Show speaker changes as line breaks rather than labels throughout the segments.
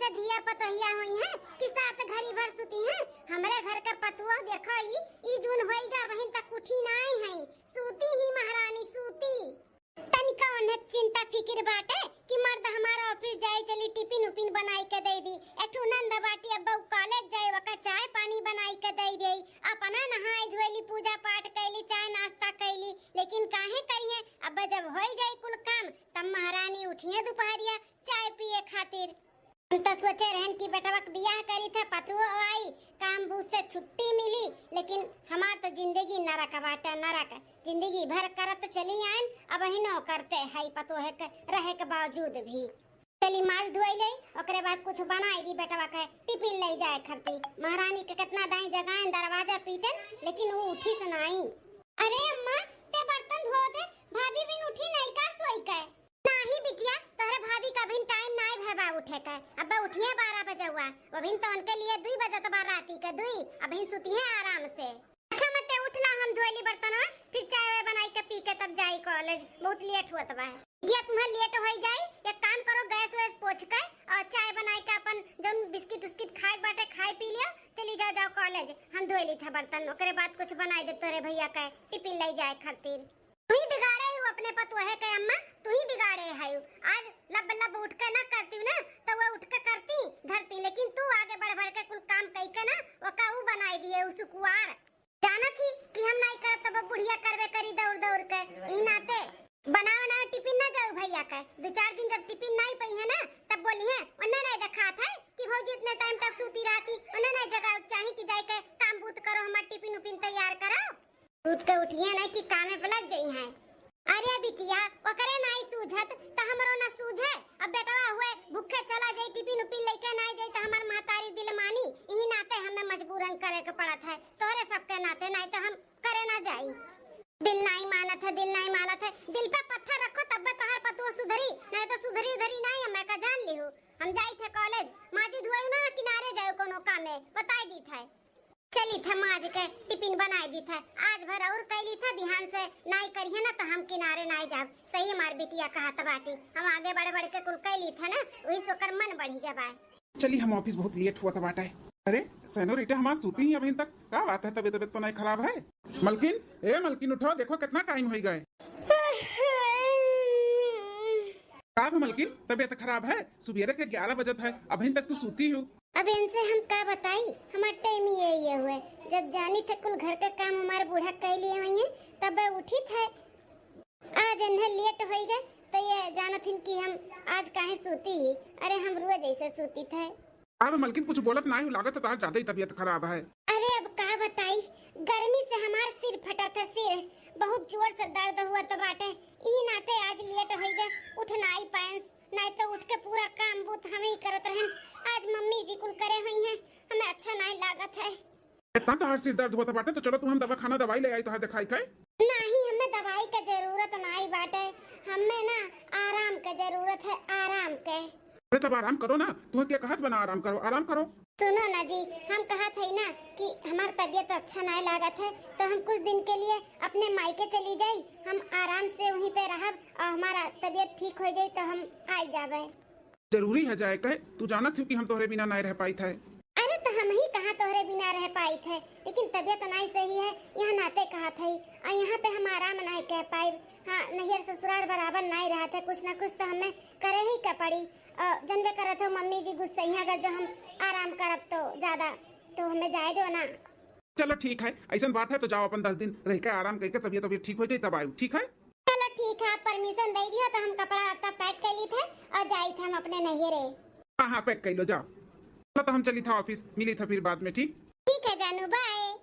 से धिया पतोहिया हुई है कि साथ घरी भर सुती है। हमारे घर का पतुआ देखो ई जून होइगा वहीं तक उठी ना आई है, सूती ही महारानी सूती। तनिका उन्हें चिंता फिक्र बाटे कि मर्द हमारा ऑफिस जाए चली टिफिन उपिन बनाई के दे दी, एठू नंद बाटी अब्बा कॉलेज जाए वका चाय पानी बनाई के दे दे, अपना नहाई धोइली पूजा पाठ कैली चाय नाश्ता कैली। लेकिन काहे करिए अब्बा जब होई जाए कुल काम तब महारानी उठिए दोपहरिया चाय पिए खातिर। हम तो सोचे रहन कि बेटवा के बियाह करी थे पतुआ आई काम बूझ से छुट्टी मिली, लेकिन हमार तो जिंदगी नरक बाटे नरक, जिंदगी भर करत चली आन अब ही न करते है पतोहे के रहे के बावजूद भी। चली माल धोई ले ओकरे बाद कुछ बनाई दी बेटवा के टिफिन ले जाए खरती। महारानी के कितना दाई जगाएं दरवाजा पीटन लेकिन वो उठी से नहीं। अरे अम्मा ते बर्तन धो दे, भाभी भी उठी नहीं का सोई के नहीं बिटिया, तोहरे भाभी का भी टाइम नहीं भैबा उठे के, अब्बा उठिए 12 बजे हुआ अभी तो उनके लिए 2 बजे तो राती के 2 अभी सुती है आराम से। अच्छा मत उठला हम धोली बर्तन फिर चाय बनाई के पी के तब जाई कॉलेज, बहुत लेट हुआ तब बिटिया तुम्हें लेट हो जाई। एक काम करो गैस वैस पोंछ के और चाय बनाई के अपन जौन बिस्किट उस्किट खाए बाटे खाए पी लिया, चली जाओ कॉलेज। हम धोली था बर्तन ओकरे बाद कुछ बनाई दे तोरे भैया के टिफिन ले जाए खातिर। तू ही बिगाड़े हो अपने पतोहे के अम्मा, तू ही बिगाड़े है। आज लब लब उठ के ना करती ना तो वो उठ के करती धरती, लेकिन तू आगे बढ़ बढ़ के कुल काम कई के ना वो काऊ बनाई दिए उस कुवार। जाना थी कि हम नहीं करत तब बुढ़िया करवे करी दौड़ दौड़ के ई नाते बनाओ ना टिफिन ना जाओ भैया के। 2-4 दिन जब टिफिन नहीं पई है ना तब बोली है उन्हें नहीं देखा था कि भौजी इतने टाइम तक सूती रहती, उन्हें नहीं जगह चाहिए कि जाए के काम बूत करो हमार टिफिन उपिन तैयार करो। दूध के उठिए नहीं कि कामे पे लग जाई है। अरे बिटिया ओकरे नहीं सूझत त हमरो ना सूझे, अब बेटवा हुए भूखे चला जाई टिफिन उपिन लेके नहीं जाई त हमार महतारी दिल मानी, यही नाते हमें मजबूरन करे के पड़त है। तोरे सबके नाते नहीं तो हम करे ना जाई। दिल नहीं मानत है, दिल नहीं मानत है, दिल पे पत्थर रखो तब तोहर पतुआ सुधरी, नहीं तो सुधरी उधरी नहीं है। मैं का जान ली हूं हम जाई थे कॉलेज माजी धुआई ना किनारे जाओ कोनो काम में बताई दी था, चली था माज के टिफिन बनाई दी था। आज भर और कैली था बिहान से नहीं करिए ना तो हम किनारे नहीं जाब। सही मार बिटिया कहा था बाटी, हम आगे बढ़ बढ़ के कुल कैली था ना वही सोकर मन बढ़ी गया बा।
चली हम ऑफिस बहुत लेट हुआ था बाटा है। अरे सेनोरिटा हमार सूती ही अभी तक क्या बात है, तबीयत तो नहीं खराब है? मलकिन ए मलकिन उठो देखो कितना टाइम हो गए। क्या मलकिन तबीयत खराब है? सुबह के 11 बजे है अभी तक तू सूती हो।
अब इनसे हम क्या बताई, हमार टाइम ही यही हुए जब जानी थे कुल घर का काम हमारे बूढ़ा कर लिए हुए तब उठी थे। आज इन्हें लेट हो गए तो ये जाना थी कि हम आज काहे सूती ही। अरे हम रोज ऐसे सूती थे।
अब मलकिन कुछ बोलत नहीं लागत तो ज्यादा ही तबीयत खराब है।
अरे अब क्या बताई, गर्मी से हमारा सिर फटा था, सिर बहुत जोर से दर्द हुआ तो बाटे ई नाते आज लेट हो गए, उठ नहीं पाए, नहीं तो उठ के पूरा काम बूथ हम ही करत रहन। आज मम्मी जी कुल करे हुई हैं, हमें अच्छा नहीं लागत है।
इतना तो हर सिर दर्द हुआ था बाटे तो चलो तू हम दवाखाना दवाई ले आई तो हर दिखाई के।
नहीं हमें दवाई का जरूरत नहीं बाटे, हमें ना आराम का जरूरत है, आराम के।
अरे तब आराम करो ना, तुम्हें क्या कहत बना आराम करो आराम करो।
सुनो ना जी, हम कहत है ना कि हमार तबीयत अच्छा नहीं लागत है तो हम कुछ दिन के लिए अपने मायके चली जाई, हम आराम से वहीं पे रहब और हमारा तबीयत ठीक हो जाए तो हम आ जाबे।
जरूरी है जाए के, तू जानत थी कि हम तोहरे बिना नहीं रह पाई थे।
अरे तो हम ही कहाँ तोहरे बिना रह पाई थे, लेकिन तबीयत नहीं सही है यहाँ नाते कहा था और यहाँ पे हम आराम नहीं कह पाई। हाँ नैहर ससुराल बराबर नहीं रहा था, कुछ ना कुछ तो हमें करे ही का पड़ी। जनबे करे थे मम्मी जी गुस्से अगर जो हम आराम करब तो ज्यादा तो हमें जाए दो ना।
चलो ठीक है ऐसा बात है तो जाओ अपन 10 दिन रह के आराम करके तबीयत ठीक हो जाए तब आयो, ठीक है?
चलो ठीक है, आप परमिशन दे दिया तो हम कपड़ा लत्ता पैक कर ली थे और जाई थे हम अपने नैहरे।
हाँ पैक कर लो जाओ। तो हम चली था ऑफिस, मिली था फिर बाद में।
ठीक है जानू बाय।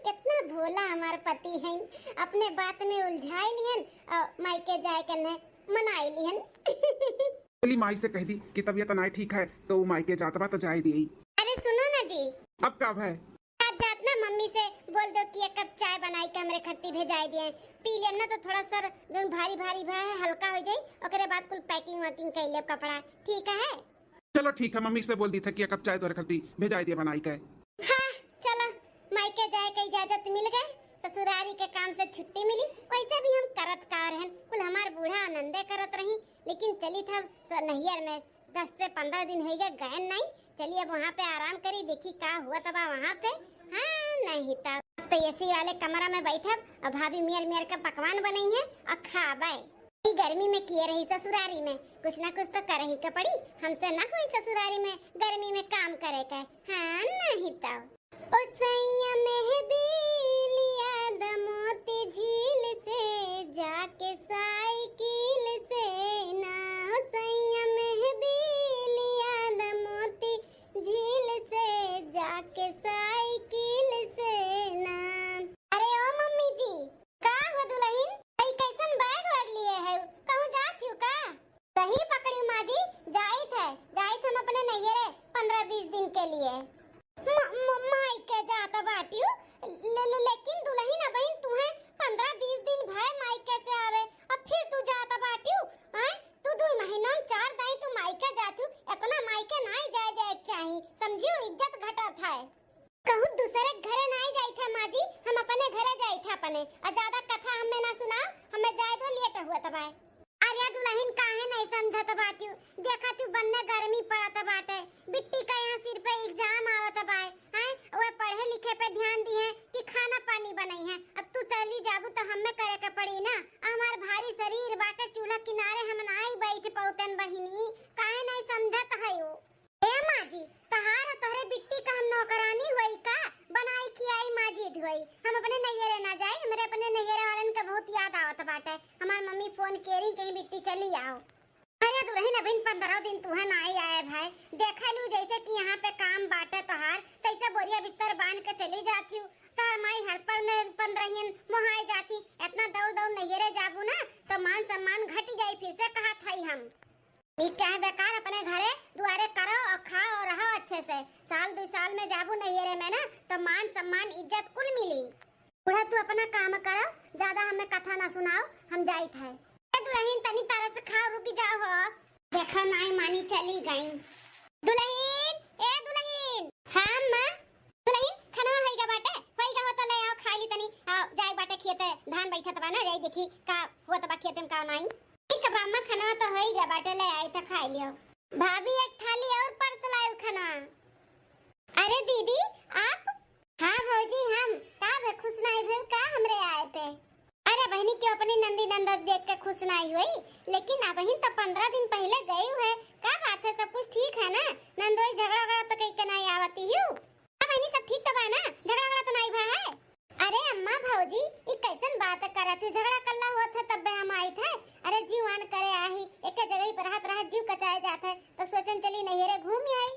कितना भोला हमार पति है, अपने बात में उलझाई लिहन और मायके जाए के न मनाई लिहन।
चली माई से कह दी कि तबीयत नहीं ठीक है तो मायके जाता तो जाए दी।
अरे सुनो ना जी,
अब कब है?
आज जात ना मम्मी से बोल दो कि 1 कप चाय बनाई के हमरे खट्टी भेजाई दिए, पी लेम ना तो थोड़ा सर जो भारी भारी है हल्का हो जाए, ओकरे बाद कुल पैकिंग वैकिंग कर ले कपड़ा, ठीक है?
चलो ठीक है, मम्मी से बोल दी था कि 1 कप चाय तो खट्टी भेजाई दिया बनाई के।
हाँ चलो मायके जाए के इजाजत मिल गए, ससुरारी के काम से छुट्टी मिली, वैसे भी हम करत का रहन कुल हमार बूढ़ा आनंदे करत रही, लेकिन चली था नैहर में 10 से 15 दिन हो गए गए नहीं। चलिए अब वहाँ पे आराम करी, देखी का हुआ तबा वहाँ पे। हाँ नहीं तो एसी वाले कमरा में बैठब और भाभी मियर मियर का पकवान बनाई है और खाबे। गर्मी में किए रही ससुरारी में, कुछ ना कुछ तो कर ही का पड़ी। हमसे ना कोई ससुरारी में गर्मी में काम करे का। हाँ नहीं तो ओ सैया मेहदी लिया दमोती झील से जाके साइकिल से ना। ओ सैया मेहदी लिया दमोती झील से जाके साइकिल से ना। अरे ओ मम्मी जी का हो दुल्हन, आई कैसन बैग वैग लिए है, कहूँ जात हूँ का? सही पकड़ी माँ जी, जाइत हम अपने नैहरे 15-20 दिन के लिए। माई के जाता बाटियो लेकिन दुल्हन अब तुम्हें 15-20 दिन भाई माई कैसे आवे, अब फिर तू जाता बाटियो। हैं तू 2 महीना में 4 दाई तू माई के जातू, इतना माई के नहीं जाए चाहिए, समझियो इज्जत घटत है। कहूँ दूसरे घरे नहीं जाई थे माँ जी, हम अपने घरे जाई थे अपने। और ज्यादा कथा हमें ना सुनाओ, हमें जाए तो लेट हुआ तबाय। अरे दुल्हन काहे नहीं समझत बाटियो, देखा तू बनने गर्मी पड़त बाटे, बिट्टी का यहाँ सिर पे एग्जाम आवत बाय। हैं वो पढ़े लिखे पे ध्यान दिए कि खाना पानी बनाई है। अब तू चली जाबू तो हमें करे के पड़ी ना, हमार भारी शरीर बाटे, चूल्हा किनारे हम नहीं बैठ पाउतन बहिनी, काहे नहीं समझत है वो। ए माँ जी तहार तोहरे बिट्टी का हम नौकरानी होई का, बनाई खियाई माजिद होई। हम अपने नैहरे ना जाए, हमरे अपने नैहरे वालन का बहुत याद आवत बाटे। हमार मम्मी फोन केरी कहीं बिट्टी चली आओ। अरे दुल्हन अभी 15 दिन तू है नहीं आए भाई, देखा लू जैसे कि यहाँ पे काम बाटे तोहार, तैसे बोरिया बिस्तर बांध के चली जाती हूँ। तार माई हेल्पर ने 15 दिन मोहाई जाती, इतना दौड़ दौड़ नैहरे जाबू ना तो मान सम्मान घट जाई। फिर से कहा था हम ठीक चाहे बेकार अपने घरे दुआरे करो और खाओ और रहो अच्छे से। साल 2 साल में जाबू नैहरे में ना तो मान सम्मान इज्जत कुल मिली। बुढ़ा तू अपना काम करो, ज्यादा हमें कथा ना सुनाओ, हम जाइत है। दुल्हन तनी तरह से खाओ, रुकी जाओ हो। देखो नहीं मानी चली गई। दुल्हन ए दुल्हन, हाँ मां दुल्हन खाना होइगा बाटे, होइगा हो तो ले आओ खा ली तनी। आओ जाए बाटे खेते धान बैठत बा ना, जाई देखी का होत बा खेते में का नहीं। ठीक है मामा खाना तो होइगा बाटे, ले आई तो खा लियो। भाभी एक थाली और परस लाओ खाना। अरे दीदी आप? हाँ भौजी हम का भे खुश नहीं भेल का हमरे आए पे? अरे बहनी क्यों अपनी नंदी नंदन देख के खुश नहीं हुई, लेकिन अब बहन तो 15 दिन पहले गई है। क्या बात है, सब कुछ ठीक है ना? नंदोई झगड़ा तो कहीं के नहीं आवती हूँ। बहनी सब ठीक तो बा ना, झगड़ा तो नहीं भा है? अरे अम्मा भौजी ये कैसन बात करत है, झगड़ा कल्ला होत है तब हम आई थे। अरे जीवन करे आही एक जगह पर रहत जीव कचाए जात है तो सोचन चली नैहरे घूम आई।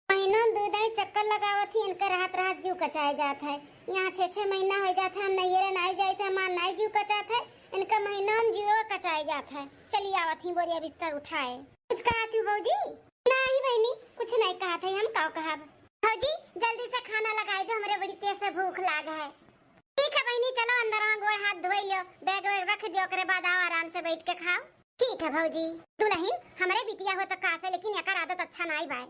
महीनों 2 दिन चक्कर लगावत ही इनका रहत जीव कचाए जात है। यहाँ 6-6 महीना हो जाता है हम नैहरे नहीं जाते हैं, मां नहीं जीव कचात है, इनका महीना में जीव कचाए जात है। चली आवत ही बोरिया बिस्तर उठाए। कुछ कहा थी भौजी? नहीं बहनी कुछ नहीं कहा था, हम का कहा। भौजी जल्दी से खाना लगाई दो, हमरे बड़ी तेज से भूख लाग है। ठीक है बहनी चलो अंदर गोड़ हाथ धोई लो, बैग वैग रख दियो, करे बाद आओ आराम से बैठ के खाओ। ठीक है भौजी। दुल्हन हमरे बिटिया हो तो का से, लेकिन एकर आदत अच्छा नहीं बाय।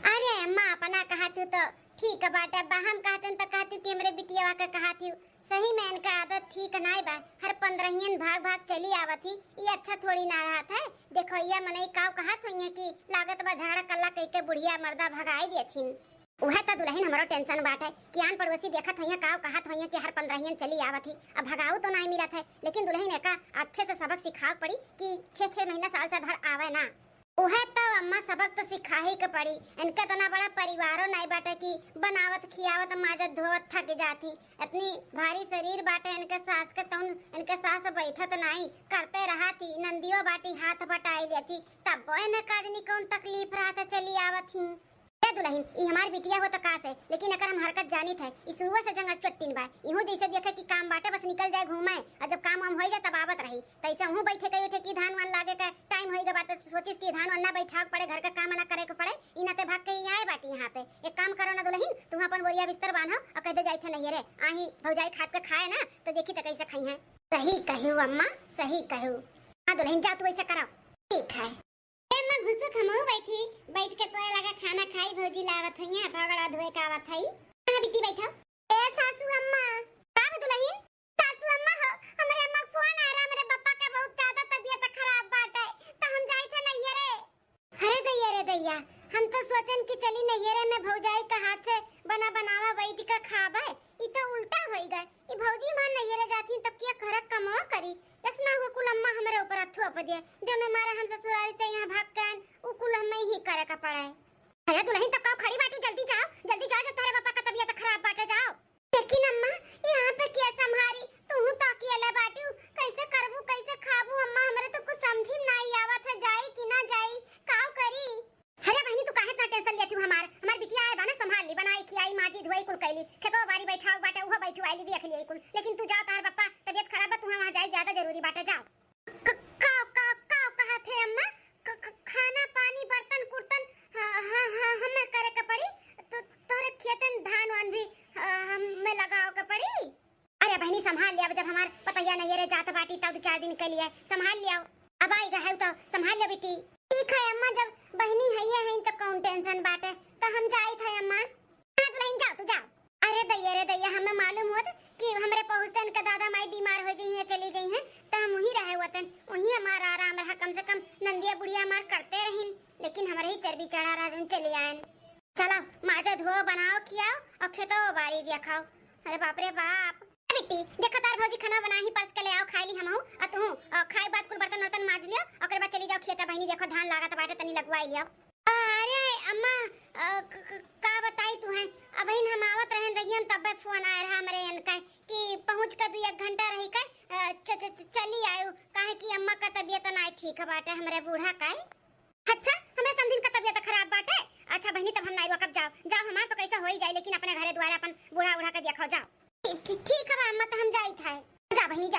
अरे अम्मा अपना कहा तू तो ठीक है बाटा, हम कहते तो कहती कि हमरे बिटिया का कहा थी सही में इनका आदत ठीक नहीं बा। हर 15 भाग भाग चली आवत ही, ये अच्छा थोड़ी ना रहा था। देखो ये मनई काव कहत होइए कि लागत बा झगड़ा कल्ला कह के बुढ़िया मर्दा भगाई देथिन। उहे तो दुल्हन हमारो टेंशन बाटे कि आन पड़ोसी देखत होइए काव कहत होइए कि हर 15 चली आवत ही, अब भगाऊ तो नहीं मिलत है। लेकिन दुल्हन एका अच्छे से सबक सिखाव पड़ी कि 6-6 महीना साल से भर आवे ना। उहे तो अम्मा सबक तो सिखा ही के पड़ी। इनका तना बड़ा परिवारों नहीं बाटे कि बनावत खियावत माजत धोवत थक जाती। इतनी भारी शरीर बाटे इनके सास के, तो इनके सास बैठत नहीं करते रहती, नंदियों बाटी हाथ बटाई लेती, तब वो इन्हें काजनी कौन तकलीफ रहता चली आवत ही। दुल्हन ई हमार बिटिया हो तो का से, लेकिन अगर हम हरकत जानी थे इस शुरू से जंग चट्टिन बा। इहू जैसे देखे कि काम बाटे बस निकल जाए घूमे, और जब काम हम हो जाए तब आवत रही। तैसे हूं बैठे कई उठे कि धान वान लागे का टाइम होई गे बाटे, सोचिस कि धान वान ना बैठाव पड़े, घर का काम ना करे के पड़े, इनाते भाग के आए बाटी यहाँ पे। एक काम करो ना दुल्हन, तुम अपन बोरिया बिस्तर बांधो और कह दे जाई थे नैहरे आही भौजाई खाद के खाए ना तो देखी तो कैसे खाई है। सही कहू अम्मा सही कहू। हां दुल्हन जा तू ऐसा करो। ठीक है मैं घुसो खमो बैठी, बैठ के तोए लगा खाना खाई, भौजी लावत है यहाँ भगड़ा धोए का आवत है। हां बेटी बैठो। ए सासू अम्मा का दुल्हन? सासू अम्मा हो हमरे अम्मा फोन आ रहा, हमरे पापा का बहुत ज्यादा तबीयत खराब बाटे तो हम जाई थे नैहरे। अरे दैया भैया, हम तो सोचन कि चली नैहरे में भौजाई का हाथ से बना बनावा बैठ के खाबे, ई तो उल्टा होई गए। ई भौजी मान नैहरे जाती तब किया घर कमवा करी, यसना हो कुल अम्मा हमरे ऊपर अथु अप दिए, जो न मारे हम ससुराल से यहाँ भाग के आए, उ कुल हमें ही करे का पड़े। अरे दुल्हन तब का खड़ी बाटू, जल्दी जाओ जो तारे पापा का तबीयत खराब बाटे जाओ। लेकिन अम्मा यहाँ पे क्या संभारी, तू तो अकेले बाटू, कैसे करबू कैसे खाबू अम्मा, हमरे तो कुछ समझी नहीं आवत है, जाई कि ना जाई, काव करी। अरे बहनी तू काहे इतना टेंशन लेती हमार बिटिया आए बाना संभाल ली, बनाई खिलाई माजी धोई कुल कैली, खेतो बारी बैठाओ बाटे उहो बैठू आईली देख ली कुल। लेकिन तू जाओ, तार पापा तबीयत खराब है, तू वहां जाए ज्यादा जरूरी बाटे, जाओ। काव काव काव कहा थे अम्मा, खाना पानी बर्तन कुर्तन हमें करे के पड़ी, तो तोरे खेतन धान वान भी हमें लगाओ के पड़ी। अरे बहनी संभाल लिया, जब हमार पतैया नैहरे जात बाटी तब 2-4 दिन के लिए संभाल लिया, अब आई गए तो संभाल लियो बेटी। ठीक है अम्मा, जब बहनी है तो कौन टेंशन बाटे, तो हम जाई थे अम्मा। हां दुल्हन जाओ, तू जाओ। अरे दैया हमें मालूम होत कि हमरे पहुंचतन का दादा माई बीमार हो जई है, चली जई है, तो हम वही रहे वतन, वही हमारा आराम रहा, कम से कम नंदिया बुढ़िया मार करते रहिन, लेकिन हमारे ही चर्बी चढ़ा राजून चली आयन। चलो माजा धो बनाओ खियाओ और खेतो बारी दिया खाओ। अरे बाप रे बाप। बेटी देखो तार भौजी खाना बना ही पर्स के ले आओ, खाई ली हमहू और तू खाए बाद कुल बर्तन वर्तन माज लियो, ओकर बाद चली जाओ खेता। बहनी देखो धान लागत बाटे, तनी लगवाई लियो। अरे अम्मा का बताई तू है, अब हम आवत रहन रहियन तब फोन आया रहा हमरे इनका कि पहुंच के 2-1 घंटा रही के चली आयो, काहे कि अम्मा का तबीयत नहीं ठीक बाटे, हमरे बूढ़ा का। अच्छा हमरे समधिन का तबीयत खराब बाटे। अच्छा बहनी तब हम नहीं रुकब, जाओ हमार तो कैसे हो ही जाए, लेकिन अपने घरे द्वारा अपन बूढ़ा के देखो, जाओ। ठीक है अम्मा, तो हम जाई थे, जा बहनी जा।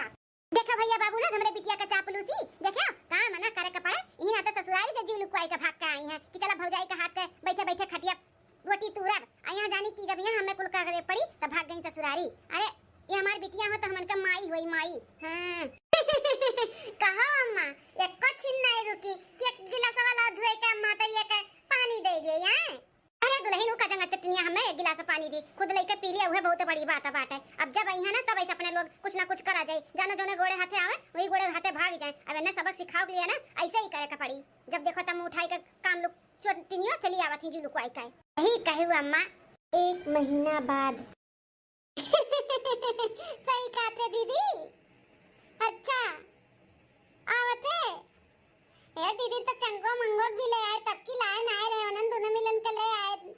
देखो भैया बाबू ना हमरे बिटिया का चापलूसी देखो, काम मना करे के पड़े, ई ना तो ससुराल से जीव लुकवाई के भाग के आई है कि चला भौजाई का हाथ के बैठे खटिया रोटी तुरब, यहाँ जानी कि जब यहाँ हमें कुल करे पड़ी तब भाग गई ससुरारी। अरे ये हमारी बिटिया हो तो हमन का माई होई माई। हां कहो अम्मा एक छिन नहीं रुकी कि एक गिलास वाला धोए के अम्मा तरिया के पानी दे दे हैं। अरे दुल्हन का जंगा चटनिया हमें 1 गिलास पानी दी, खुद लेके पी लिया, वह बहुत बड़ी बात है। अब जब आई है ना तब ऐसे अपने लोग कुछ ना कुछ करा जाए, जाना जोने गोड़े हाथे आवे वही गोड़े हाथे भाग जाए। अब इन्हें सबक सिखाओ के लिए ना ऐसे ही करे का पड़ी, जब देखो तब उठाई के काम लोग चटनिया चली आवत ही जी लुकवाई का। यही कहू अम्मा 1 महीना बाद। सही कहते दीदी। अच्छा आवत है यार दीदी, तो चंगो मंगो भी ले आए, तब की लाइन आए रहे उन्होंने दोनों मिलन के ले आए।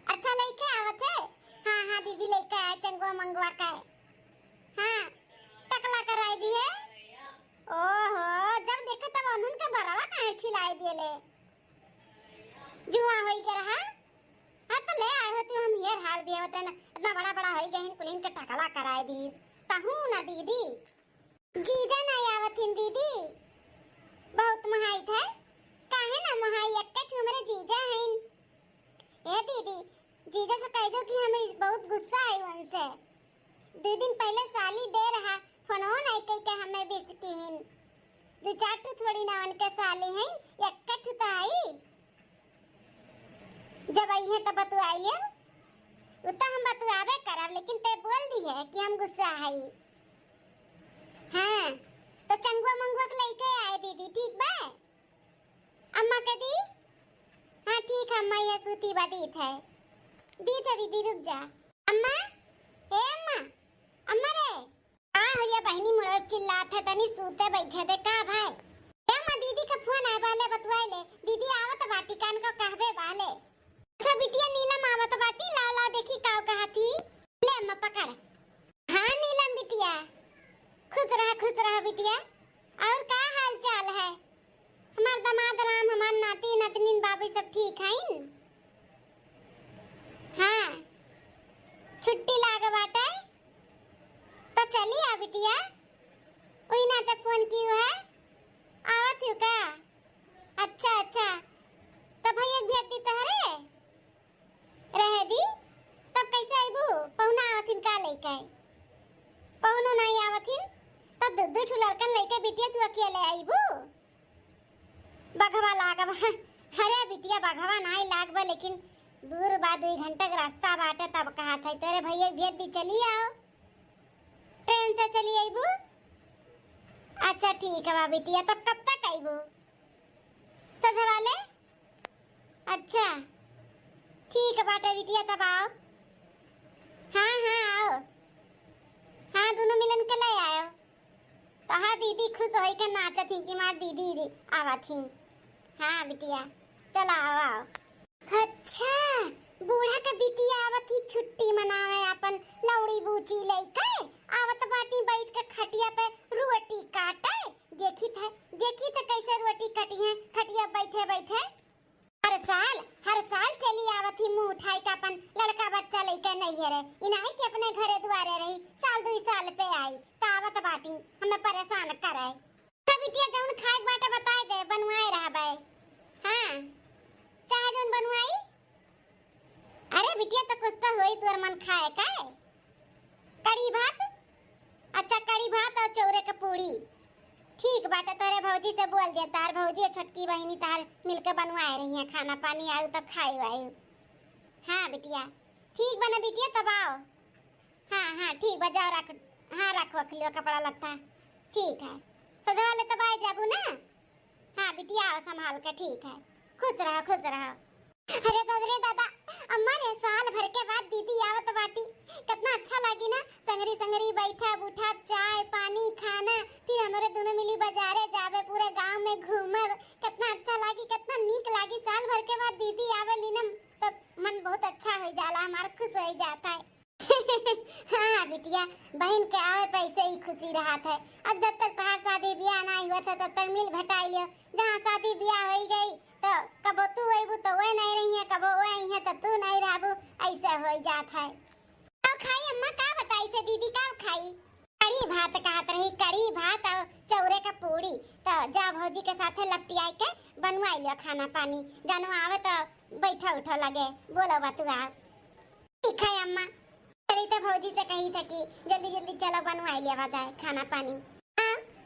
अच्छा लेके आवत है। हाँ दीदी लेके आए चंगो मंगवा का। हाँ टकला कराई दी है। ओहो जब देखा तब उन्होंने का बरावा कहाँ छिलाई दिए ले, जुआ होई के रहा। हाँ तो ले आए होती, हम ये हार दिए होते ना, इतना बड़ा होई गए कुलीन के टकला कराई दी। तहू ना दीदी, जीजा नहीं आवत दीदी, बहुत महाई थे, काहे ना महाई एक हमारे जीजा हैं। ए दीदी जीजा से कह दो कि हमें बहुत गुस्सा है उनसे, 2 दिन पहले साली दे रहा फोन नहीं कह के हमें बिस्किन 2-4 थोड़ी ना उनके साली हैं, एक तो आई जब आई है तब बतुआइए, उतना हम बतुआवे करब, लेकिन ते बोल दी है कि हम गुस्सा है। हाँ तो चंगुआ मंगुआ के लेके आए दीदी, ठीक बा अम्मा के दी। हाँ ठीक है अम्मा, ये सूती बदीत है दीदी, रुक जा अम्मा। ए अम्मा रे आ हो या बहनी मुड़ो चिल्लात है, तनी सूते बैठे दे का भाई। ए अम्मा दीदी का फोन आए वाले बतवाए ले, दीदी आवत बाटी कान को कहबे वाले। अच्छा बिटिया नीलम आवत बाटी, लाओ देखी काव कहा थी, ले अम्मा पकड़। हाँ नीलम बिटिया खुश रहा बिटिया, और का हाल चाल है? हमार दामाद राम, हमार नाती नातनीन बाबू सब ठीक हैं? हाँ छुट्टी लाग बाटे तो चली आ बिटिया, वही ना तक फोन की है, आवत हो का? अच्छा तो भैया भेट दी तहरे रहे दी, तब कैसे आईबू? पहुना आवथिन का लेके? पहुनो नहीं आवथिन तब 2 लड़कन लेके बिटिया तू अकेले आईबू? बघवा लागब। अरे बिटिया बघवा नहीं लागब, लेकिन दूर बा 2 घंटा का रास्ता बाटे, तब कहा था तेरे भैया भेज दी, चली आओ ट्रेन से चली आईबू। अच्छा ठीक है बा बिटिया, तब कब तक आईबू? सजवाले अरे बिटिया तब आओ। हाँ हाँ आओ। हाँ दोनों मिलन के ले आयो। तो हाँ दीदी खुश होई के नाचत थी कि मार दीदी आवत थी। हाँ बिटिया चलो आओ आओ। अच्छा बूढ़ा का बिटिया आवत थी छुट्टी मनावे अपन लौड़ी बूची लेके आवत बाटी बैठ के खटिया पे रोटी काटे। देखी थे कैसे रोटी कटी है खटिया बैठे बैठे। हर साल चली आवत ही मुंह उठाई के अपन लड़का बच्चा लेके नहीं रे इनाई के अपने घरे दुआरे रही साल 2 साल पे आई तावत बाटी हमें परेशान करे। सब बिटिया जौन खाए बाटे बताए दे बनवाए रहबे। हां चाहे जौन बनवाई। अरे बिटिया तो कुछ तो होई तोर मन खाए का कड़ी भात। अच्छा कड़ी भात और चौरे का पूरी ठीक बाटे। तारे भौजी से बोल दे तार भौजी और छोटकी बहिनी तार मिलकर बनवाए रही हैं खाना पानी आयु तब खाई आयु। हाँ बिटिया ठीक बना बिटिया तब आओ। हाँ ठीक बजाओ रख। हाँ रखो खिलो कपड़ा लत्ता ठीक है सजवा ले तब आ जाबू ना। हाँ बिटिया आओ संभाल के ठीक है खुश रहो। अरे दादा अम्मा ने साल भर के बाद दीदी आवत बाटी कितना अच्छा लगी ना। संगरी बैठा बूठा चाय पानी खाना फिर हमारे दोनों मिली बाजारे जावे पूरे गांव में घूमब कितना अच्छा लगी कितना नीक लगी। साल भर के बाद दीदी आवेली ना तो मन बहुत अच्छा हो जाला हमारा खुश हो जाता है। हाँ बिटिया बहन के आवे पैसे ही खुशी रहत है। अब जब तक तहार शादी ब्याह नहीं हुआ था तब तक मिल भटाई लियो। जहाँ शादी ब्याह हो गई तो कबो तू आईबू तो वो नहीं रही है कबो वो आई है तो तू नहीं रहबू ऐसा हो जात है। तो खाई अम्मा का बताई से दीदी का खाई कड़ी भात कहत रही कड़ी भात और चौरे का पूरी। तो जा भौजी के साथे लपटियाई के बनवाई लियो खाना पानी जानो आवे तो बैठा उठा लगे बोलो बतुआ। ठीक है अम्मा चली तो भौजी से कही था कि जल्दी चलो बनवाई लिया जाए खाना पानी।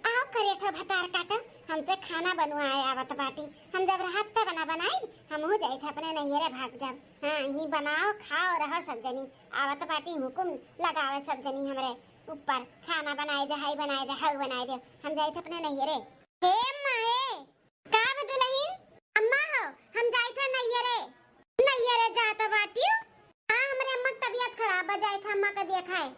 आओ करे ठो भतार काटा हमसे खाना बनवाए आवत बाटी। हम जब रात का बनाई हम हो जाए थे अपने नैहरे भाग जब। हाँ ही बनाओ खाओ रहो सब जनी आवत बाटी हुकुम लगावे सब जनी हमरे ऊपर खाना बनाए दे हाई बनाए दे हाउ बनाए दे हम जाए थे अपने नैहरे। हे अम्मा हे का बदलहीन अम्मा हो हम जाए थे नैहरे जात बाटी। हां हमरे अम्मा तबीयत खराब हो जाए था अम्मा का देखाए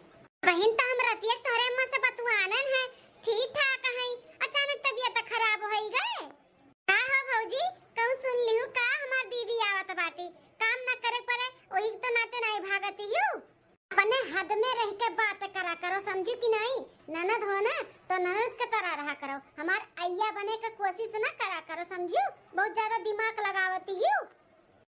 बहन तो हम रहती है तोरे अम्मा से बतवानन है ठीक ठाक है अचानक तबीयत खराब हो गए। का हो भौजी कहूं सुन लिहु का हमार दीदी आवत बाटी काम ना करे पड़े ओही तो नाते नहीं भागती हूं। अपने हद में रह के बात करा करो समझी कि नहीं। ननद हो ना तो ननद के तरह रहा करो हमार अय्या बने का कोशिश ना करा करो समझियो। बहुत ज्यादा दिमाग लगावती हूं।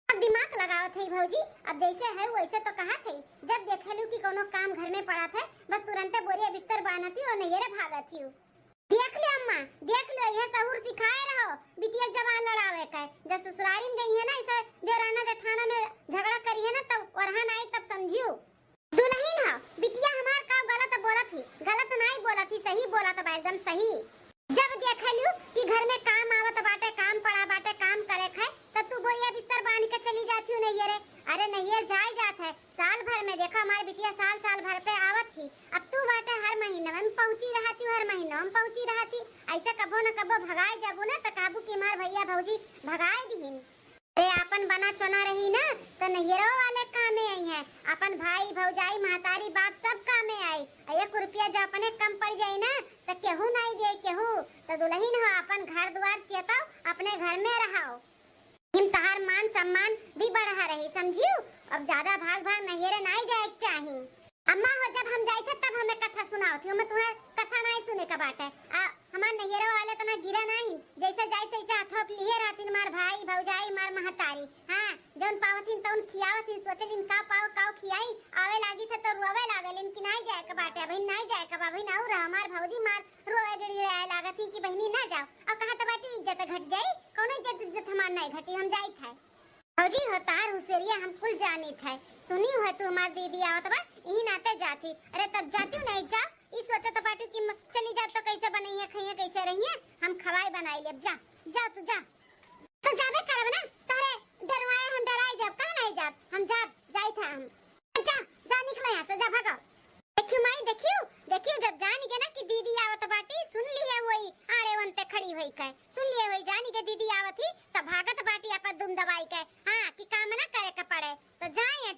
अब दिमाग लगाओ थे भौजी अब जैसे है वैसे तो कहा थे जब देखलू कि कोनो काम घर में पड़ा था बस तुरंत बोरिया बिस्तर बांधती और नैहरे भागती हूं। देख ले अम्मा देख लो यह सहूर सिखाए रहो बिटिया जवान लड़ावे का। जब ससुरारी में गई है ना ऐसे देवराना जेठाना में झगड़ा करी है ना तब वरहन आई तब समझियो। दुल्हन हो बिटिया हमार का गलत बोला थी गलत नहीं बोला थी सही बोला था एकदम सही। जब देखलू कि घर में काम आवत बाटे काम पड़ा बाटे काम करे है तब तू बोरिया बिस्तर बांध के चली जाती हूँ नैहरे। अरे नैहर जाए जात है साल भर में देखो हमारी बिटिया साल भर पे आवत थी। अब तू बाटे हर महीने में पहुंची रहती हर महीने में पहुंची रहती ऐसे कबो न कबो भगाए जाबू ना तो काबू की मार भैया भौजी भगाए दीन। अरे अपन बना चुना रही ना तो नैहरों वाले काम में आई है अपन भाई भौजाई महतारी बाप सब काम में आई। 1 रुपया जो अपने कम पड़ जाए ना तो केहू नहीं दे केहू तो दुल्हन हो अपन घर द्वार चेताओ अपने घर में रहो हिम तहार मान सम्मान भी बढ़ा रही समझियो। अब ज्यादा भाग नैहरे नहीं जाए चाहिए। अम्मा हो जब हम जाए थे तब हमें कथा सुनाओ थी मैं तुम्हें कथा नहीं सुने का बात है। हमार नैहरे वाले तो ना गिरा नहीं जैसे जाए तैसे हाथों लिए रहती मार भाई भौजाई मार महतारी। हाँ जौन पावतीन तौन खियावतीन सोचलिन का पाव काव खियाई आवे लागी थे तो रोवे लागलिन कि नहीं जाए का बाटे बहन नहीं जाए का बहन और हमार भौजी मार रोवे गड़ी आए लागत थी कि बहनी ना जाओ। अब कहा तो बाटी इज्जत घट जाई कोनो इज्जत हमार नहीं घटी हम जाई थे। भौजी हो तार हुसरिया हम कुल जानी थे सुनी है तू हमार दीदी आवत बा यही नाते जाती। अरे तब जाती नहीं जा इस सोचत बाटू कि चली जा तो कैसे बनई है खइया कैसे रही है हम खवाई बनाई ले जा जा तू जा तो जाबे करब ना तारे डरवाए हम डराई जब कहां नहीं जाब हम जाई था हम जा जा निकल यहां से जा भागो। देखियो माई देखियो जब जानी के ना कि दीदी आवत बाटी सुन लिए वही आड़े वनते खड़ी होई के सुन लिए वही जानी के दीदी आवत ही तब भागत बाटी अपन दुम दबाई के। हां कि काम ना करे के पड़े तो जाए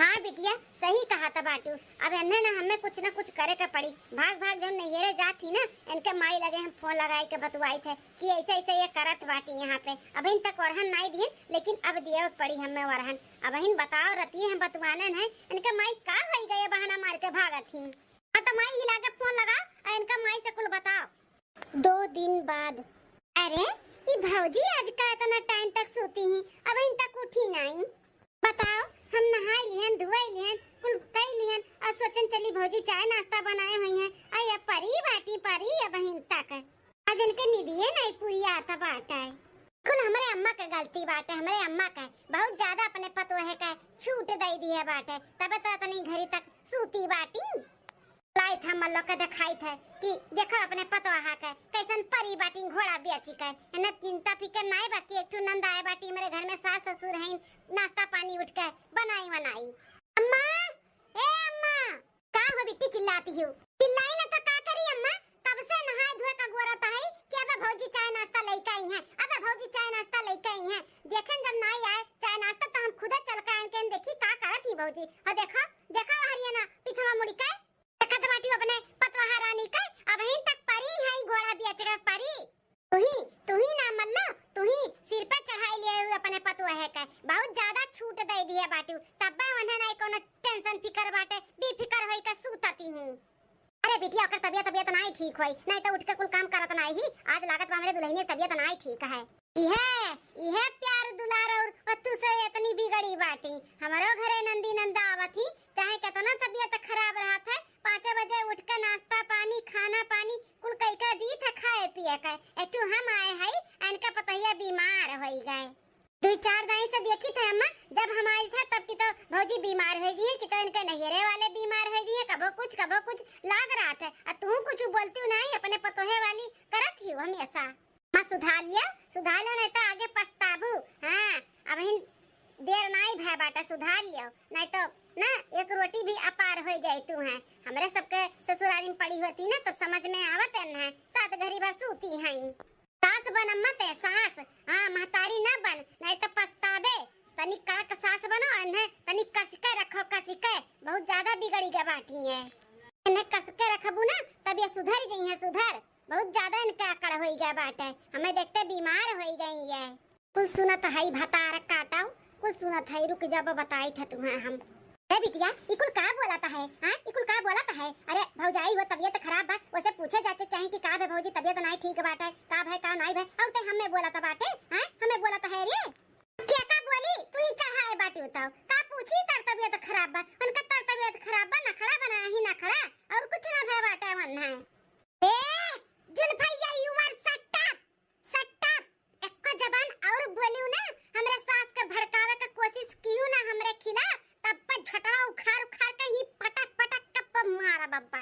हाँ बिटिया सही कहा था बाटू। अब इन्हें ना हमें कुछ ना कुछ करे का पड़ी। भाग भाग जब नैहरे जाती ना इनके माई लगे हम फोन लगाए के बतवाई थे कि ऐसे ऐसे ये करत बाटी यहाँ पे। अब इन तक वरहन नहीं दिए लेकिन अब दिए पड़ी हमें वरहन। अब इन बताओ रती है हम बतवाने नहीं इनके माई का हो गए बहाना मार के भागत थी। हाँ तो माई हिला के फोन लगा और इनका माई से कुल बताओ। 2 दिन बाद अरे ये भौजी आज का इतना टाइम तक सोती ही अब इन तक उठी नहीं। बताओ हम नहाई लिहन धुआई लिहन कुल कई लिहन और सोचन चली भौजी चाय नाश्ता बनाए हुई हैं। अय परी बाटी परी अब इन तक आज इनके निदिए नहीं पूरी आता बाटा है। कुल हमारे अम्मा का गलती बाटे। हमारे अम्मा का बहुत ज्यादा अपने पतोहे का छूट दे दी है बाटे तब तो अपनी घरी तक सूती बाटी लाई था मल्लो का दिखाई था कि देखो अपने पतोहा का कैसन परी बाटी घोड़ा बेची का न चिंता फिकर नहीं बाकी एक ठो नंद आए बाटी मेरे घर में सास ससुर हैं नाश्ता पानी उठ के बनाई। अम्मा ए अम्मा का हो बिट्टी चिल्लाती हो? चिल्लाई ना तो का करी अम्मा? कब से नहाए धोए का गोरा है कि अब भौजी चाय नाश्ता लेके आई हैं। अब भौजी चाय नाश्ता लेके आई हैं देखें जब नहीं आए चाय नाश्ता तो हम खुद चल के आके देखी का करत ही भौजी। और देखो देखो हरियाणा पिछवा मुड़ी के देखत बाटी अपने पतवाहा रानी के अब हिन तक परी है घोड़ा बेच के परी। तू ही ना मल्लो तू ही सिर पे चढ़ाई लिए हुए अपने पतवाहे का बहुत ज्यादा छूट दे दिया बाटू तब उन्हें नहीं कोनो टेंशन फिकर बाटे बेफिकर होई का सूतती हूं। अरे बिटिया ओकर तबियत नहीं ठीक होई नहीं तो उठ के कुल काम करत नहीं ही आज लागत बा मेरे दुल्हनी तबियत नहीं ठीक है। इहे प्यार दुलार और पत्तू से इतनी बिगड़ी बाटी। हमारो घरे नंदी नंदा आवत ही चाहे कितना तबियत खराब रहा था 5 बजे उठ के नाश्ता पानी खाना पानी कुल कई का दी था खाए पिए का। एकटू हम आए है इनका पतैया बीमार हो गए 2-4 दिन से देखी थे अम्मा जब हमारी था तब की तो भौजी बीमार हो जी कि तो इनके नैहरे वाले बीमार हो जी कबो कुछ लाग रहा था और तू कुछ बोलती नहीं अपने पतोहे वाली करत ही हमेशा। मां सुधार लिया नहीं तो आगे पछताबू। हाँ अब इन देर नहीं भय बाटा सुधार लियो नहीं तो ना एक रोटी भी अपार हो जाए तू है। हमरे सबके ससुराली में पड़ी होती ना तब समझ में आवत है सात घड़ी भर सूती है। सास बन मत है सास हाँ महतारी ना बन नहीं तो पछताबे। तनिक कड़क सास बनो इन्हें तनिक कस के रखो कस के बहुत ज्यादा बिगड़ी के बाटी है। इन्हें कस के रखबू ना तब ये सुधर जाई है सुधर बहुत ज्यादा इनका अकड़ हो गया बाटे हमें देखते बीमार हो गई है। कुछ सुनत है भतार काटाओ कुछ सुनत है रुक जब बताई था तुम्हें हम। अरे बिटिया इकुल का बोलाता है? हां इकुल का बोलाता है? अरे भौजाई वो तबीयत खराब बा वैसे पूछे जाते चाहिए कि का बे भौजी तबीयत नहीं ठीक बाटे का भाई का नहीं भाई और ते हमें बोलाता बाटे। हां हमें बोलाता है रे क्या का बोली तू ही चढ़ाए बाटे बताओ का पूछी तर तबीयत खराब बा उनका तर तबीयत खराब बा ना खड़ा बना ही ना खड़ा और कुछ ना भय बाटे वन्ना है। ए जुल्फैया यू आर सट अप एक जबान और बोलियो ना हमरे सास के भड़कावे के कोशिश कियो ना हमरे खिलाफ तब पर झटड़ा उखाड़ के ही पटक कप मारा बब्बा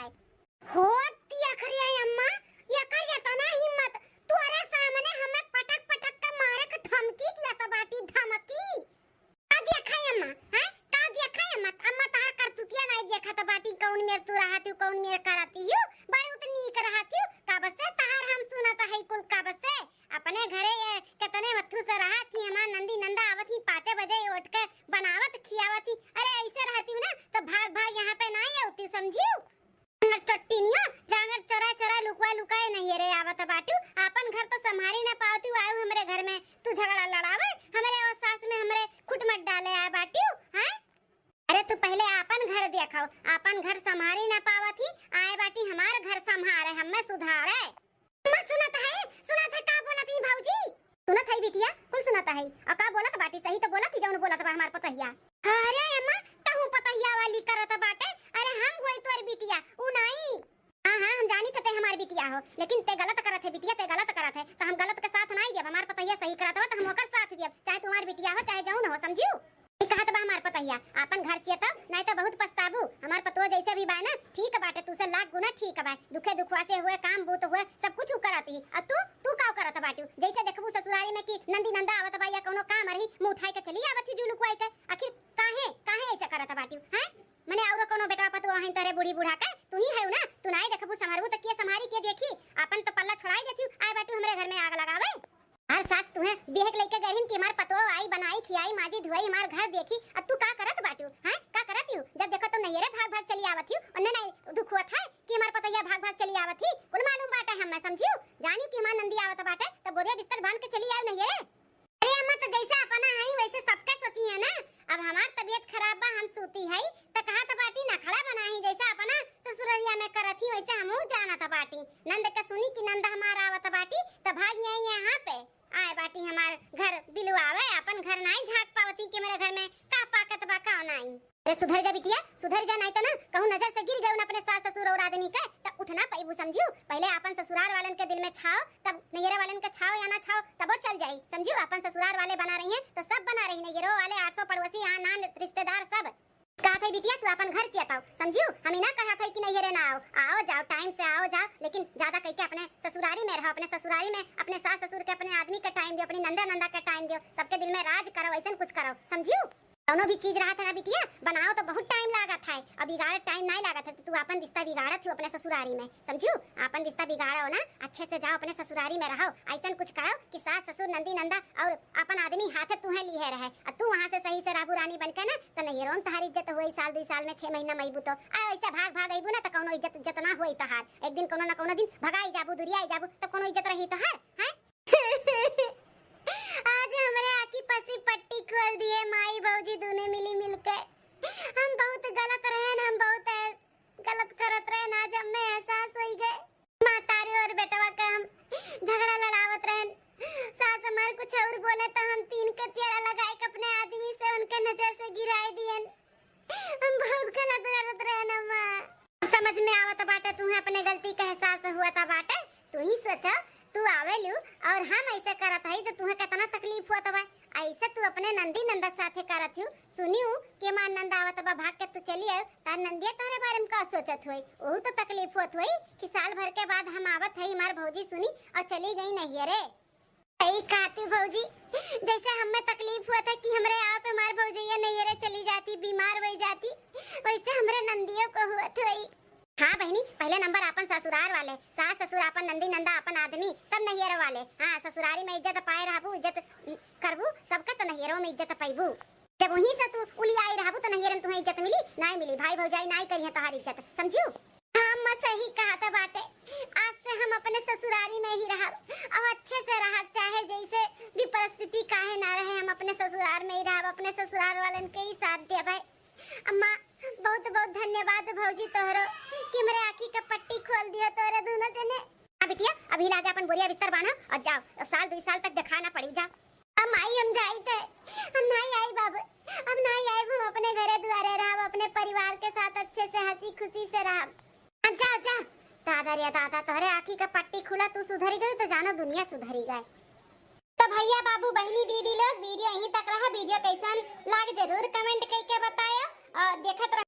होती अखरिया अम्मा ये कर जाता ना हिम्मत तोरे सामने हमें पटक के मारे के धमकी दिया तो बाटी धमकी का देखा अम्मा हैं का देखा अम्मा तार करतुतिया नहीं देखा तो बाटी कौन मेर तू रहती कौन मेर कराती हूं बड़ी उतनी कर रहती हूं का बस से तार हम सुनाता है कुल का बस से अपने घरे कितने मथु से रहती हमार नंदी नंदा आवत ही 5 बजे उठ के बनावत खियावत ही। अरे ऐसे रहती हूं ना तो भाग यहाँ पे नहीं आती समझियो चट्टीनियो जांगर चोरा लुकाए नहीं रे आवत बाटू अपन घर तो संभारी ना पावती आयो हमरे घर में तू झगड़ा लड़ावे हमरे और सास में हमरे खुट मत डाले आए बाटू। हां अरे तू पहले अपन घर देखो अपन घर संभारी ना पावत ही आए बाटी हमार घर संभारे हमें सुधारे। मैं सुनत है का बोलत ही भौजी सुनत है बिटिया कुल सुनत है और का बोलत बाटी सही तो बोलत ही जौन बोलत बा हमार पतहिया। अरे अम्मा तहु पतहिया वाली करत बाटे अरे हम होई तोर बिटिया उ नहीं। हां हम जानी थे हमार बिटिया हो लेकिन ते गलत करत है बिटिया ते गलत करत है तो हम गलत के साथ नहीं देब हमार पतहिया सही करत हो तो हम ओकर साथ देब चाहे तुम्हार बिटिया हो चाहे जौन हो समझियो। ई कहत बा हमार पतहिया अपन घर चिए तो नहीं तो बहुत पछताबू हमार पतवा जैसे भी बा ना ठीक बाटे तू से लाख गुना ठीक बा दुखे दुखवा से हुए काम बूत हुए सब कुछ करत ही और तू का करत बाटू जैसे देखबू ससुराली में कि नंदी नंदा आवत बा या कोनो काम रही मुंह उठाई के चली आवत ही जुलुकवाई के आखिर काहे ऐसे करत बाटू हैं मने और कोनो बेटा पतवा हइन तरे बूढ़ी बूढ़ा के तू ही है ना तू नहीं देखबू संभारबू तो के संभारी के देखी अपन तो पल्ला छोड़ाई देती आए बाटू हमरे घर में आग लगावे। हर सास तुम्हें बेहक लेके गरीन की हमार पतवा आई बनाई खियाई माजी धुआई हमार घर देखी अब तू का करत बाटू हैं का करत हूँ, जब देखो तो नैहरे भाग भाग चली आवत हूँ, उन्हें नहीं दुख हुआ था कि हमार पतैया भाग भाग चली आवत थी। कुल मालूम बाटे हम समझियो, जानी कि हमार नंदी आवत बाटे तो बोरिया बिस्तर बांध के चली आव नैहरे। अरे अम्मा तो जैसा अपना है वैसे सबका सोची है ना। अब हमार तबीयत खराब बा, हम सूती है तो कहा था बाटी ना खड़ा बना ही, जैसा अपना ससुररिया में करत ही वैसे हमहू जाना था बाटी। नंद का सुनी कि नंद हमारा आवत बाटी तो भाग आई यहाँ पे आए बाटी हमार घर बिलुआवे, अपन घर नहीं झांक पावती कि मेरे घर में का पाकत बा का नहीं। अरे सुधर जा बिटिया, सुधर जा, नहीं तो ना कहूं नजर से गिर गए अपने सास ससुर और आदमी के तो उठना पैबू समझियो। पहले अपन ससुराल वालन के दिल में छाओ, तब नैहरा वालन के छाओ या ना छाओ तब वो चल जाई समझियो। अपन ससुराल वाले बना रही हैं तो सब बना रही, नैहरों वाले 800 पड़ोसी यहाँ नान रिश्तेदार सब। कहा था बिटिया तू अपन घर चिताओ समझियो, हम ही ना कहा था कि नैहरे ना आओ, आओ जाओ टाइम से आओ जाओ, लेकिन ज्यादा कह के अपने ससुरारी में रहो, अपने ससुरारी में अपने सास ससुर के अपने आदमी का टाइम दियो, अपनी नंदा नंदा का टाइम दियो, सबके दिल में राज करो, ऐसा कुछ करो समझियो। दोनों भी चीज रहा था ना बिटिया, बनाओ तो बहुत टाइम लागत है, अब बिगाड़ टाइम नहीं लागत है तो तू अपन रिश्ता बिगाड़त हो अपने ससुरारी में समझियो। अपन रिश्ता बिगाड़ो ना, अच्छे से जाओ अपने ससुरारी में रहो, ऐसा कुछ करो कि सास ससुर नंदी नंदा और अपन आदमी हाथ तुम्हें लिए रहे, और तू वहाँ से सही से राबू रानी बनकर ना तो नैहरों में तहारी इज्जत हुई, साल 2 साल में 6 महीना में अबू तो ऐसा भाग भाग अबू ना तो कोनो इज्जत ना हुई तहार, एक दिन कोनो ना कोनो दिन भगाई जाबू दुरिया जाबू तब कोनो इज्जत रही तहार हैं। आज हमरे आकी पसी पट्टी खोल दिए माई भौजी दोनों मिली मिलकर, हम बहुत गलत रहे, हम बहुत गलत करत रहे ना, जब मैं एहसास हो गए मातारी और बेटवा का हम झगड़ा लड़ावत रहे, सास हमारे कुछ और बोले तो हम 3 के तेरा लगाए के अपने आदमी से उनके नजर से गिराई दिए, हम बहुत गलत करत रहे ना मां। समझ में आवत बाटे तुम्हें अपने गलती का एहसास हुआ था बाटे, तू ही सोचा तू आवेलू और हम ऐसे करत हई तो तुम्हें कितना तकलीफ हुआ तबा, ऐसे तू अपने नंदी नंदक साथे करत हूँ, सुनियो कि मां नंद आवत बा भाग के तू चली आयो तार नंदिया तोरे बारे में का सोचत होई, ओहू तो तकलीफ होत होई कि साल भर के बाद हम आवत हई, मार भौजी सुनी और चली गई नैहरे। सही कहती भौजी, जैसे हमें तकलीफ हुआ था कि हमरे आप पे मार भौजैया नैहरे चली जाती बीमार हो जाती, वैसे हमरे नंदियों को हुआ थई। हाँ बहनी, पहले नंबर अपन ससुराल वाले, सास ससुर अपन नंदी नंदा अपन आदमी, तब नैहरे वाले। हाँ ससुरारी में इज्जत पाए रहबू, इज्जत करबू सबका तो नैहरों में इज्जत पाइबू, जब वहीं से तू उलियाई रहबू तो नैहरे में तुम्हें इज्जत मिली नहीं मिली, भाई भौजाई नहीं करिए तोहार इज्जत समझियो। हाँ मैं सही कहा था बाटे, आज से हम अपने ससुरारी में ही रहब और अच्छे से रहब, चाहे जैसे भी परिस्थिति काहे ना रहे, हम अपने ससुराल में ही रहब, अपने ससुराल वालन के ही साथ देबै। अम्मा बहुत बहुत धन्यवाद भौजी तोहरो कि मेरे आँखी का पट्टी खोल दिया तोरे दोनों जने। अब बिटिया अभी लाके अपन बोरिया बिस्तर बांधो और जाओ, साल 2 साल तक दिखाना पड़ी, जाओ। हम आई हम जाई थे, हम नहीं आई बाबू, अब नहीं आई, हम अपने घरे द्वारे रहब, अपने परिवार के साथ अच्छे से हंसी खुशी से रहब। जा जा दादा रे दादा, तोहरे आँखी का पट्टी खुला, तू सुधरी गई तो जानो दुनिया सुधरी गई। तो भैया बाबू बहनी दीदी लोग वीडियो यहीं तक रहा, वीडियो कैसन लाग जरूर कमेंट करके बताया और देखत